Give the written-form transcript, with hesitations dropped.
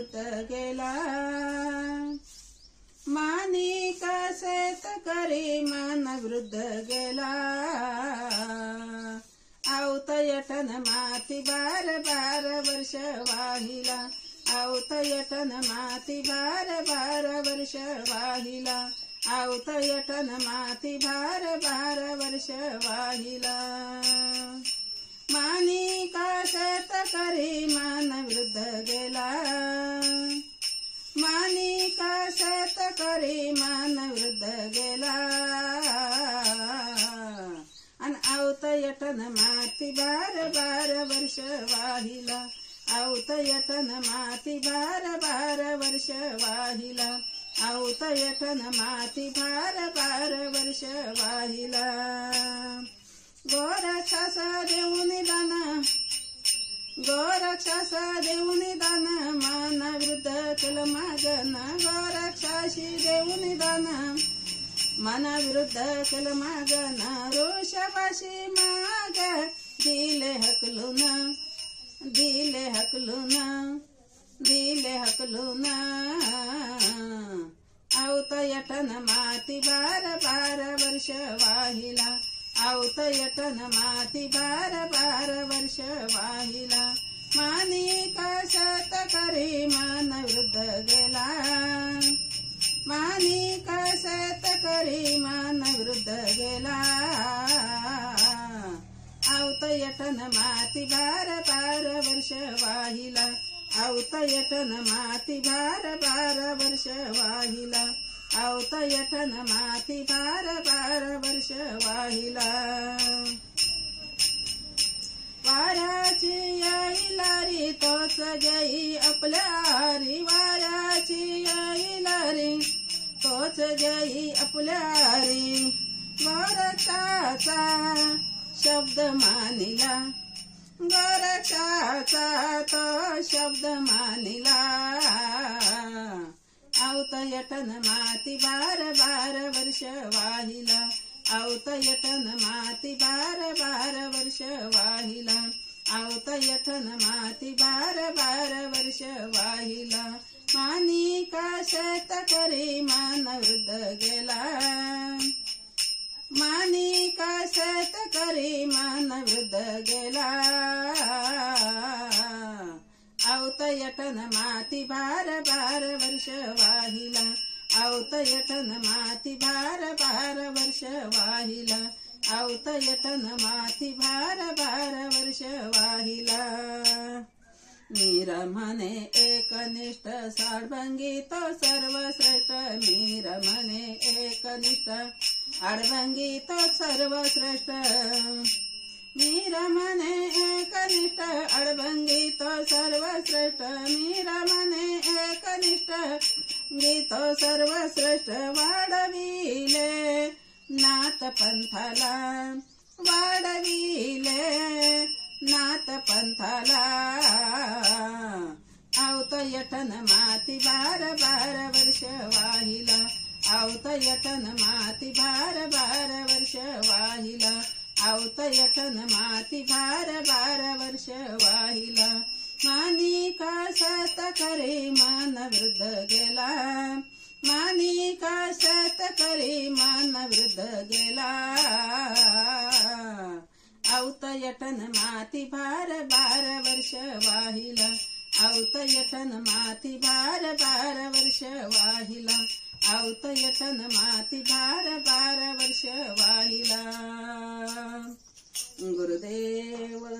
वृद्ध गेला। माणिक शेतकरी मन वृद्ध गेला। आवतयटन माती 12 वर्ष वाहिला। आवतयटन माती 12 वर्ष वाहिला। आवतयटन माती 12 वर्ष वाहिला। माणिक शेतकरी मन वृद्ध गेला। माणिक शेतकरी मन वृद्ध गेला। अन आवतयटन माती 12 वर्ष वाहिला। आवतयटन माती 12 वर्ष वाहिला। आवतयटन माती 12 वर्ष वाहिला। गोरक्षास देऊन दान, गोरक्षास देऊन दान, मन वृद्ध केलं मागन। गोरक्षाशी देऊन दान, मन वृद्ध केलं मागन। रोषपाशी माग दिले हकलून, दिले हकलून, दिले हकलून। आवतयटन माती 12 वर्ष वाहिला। आवतयटन माती 12 वर्ष वाहिला। माणिक शेतकरी मन वृद्ध गेला। माणिक शेतकरी मन वृद्ध गेला। आवतयटन माती 12 वर्ष वाहिला। आवतयटन माती 12 वर्ष वाहिला। आवतयटन माती 12 वर्ष वाहिला। वाऱ्याची येईलारी तोच जई आपल्या आरी। वाऱ्याची येईलारी तोच जई आपल्या आरी। गोरक्षाचा शब्द मानिला, गोरक्षाचा तो शब्द मानिला। आवतयटन माती 12 वर्ष वाहिला। आवतयटन माती 12 वर्ष वाहिला। आवतयटन माती 12 वर्ष वाहिला। माणिक शेतकरी मन वृद्ध गेला। माणिक शेतकरी मन वृद्ध गेला। आवतयटन माती 12 वर्ष वाहिला। आवतयटन माती 12 वर्ष वाहिला। आवतयटन माती 12 वर्ष वाहिला। मीर म्हणे एकनिष्ठ साडभंगी तो सर्वश्रेष्ठ। मीर म्हणे एकनिष्ठ आडभंगी तो सर्वश्रेष्ठ। मीर म्हणे एकनिष्ठ आडभंगी तो सर्वश्रेष्ठ। मीर म्हणे एकनिष्ठ गीतो सर्वश्रेष्ठ। वाढविले नाथ पंथाला, वाढविले नाथ पंथाला। आवतयटन माती 12 वर्ष वाहिला। आवतयटन माती 12 वर्ष वाहिला। आवतयटन माती 12 वर्ष वाहिला। माणिक शेतकरी मन वृद्ध गेला। माणिक शेतकरी मन वृद्ध गेला। आवतयटन माती 12 वर्ष वाहिला। आवतयटन माती 12 वर्ष वाहिला। आवतयटन माती 12 वर्ष वाहिला। गुरुदेव।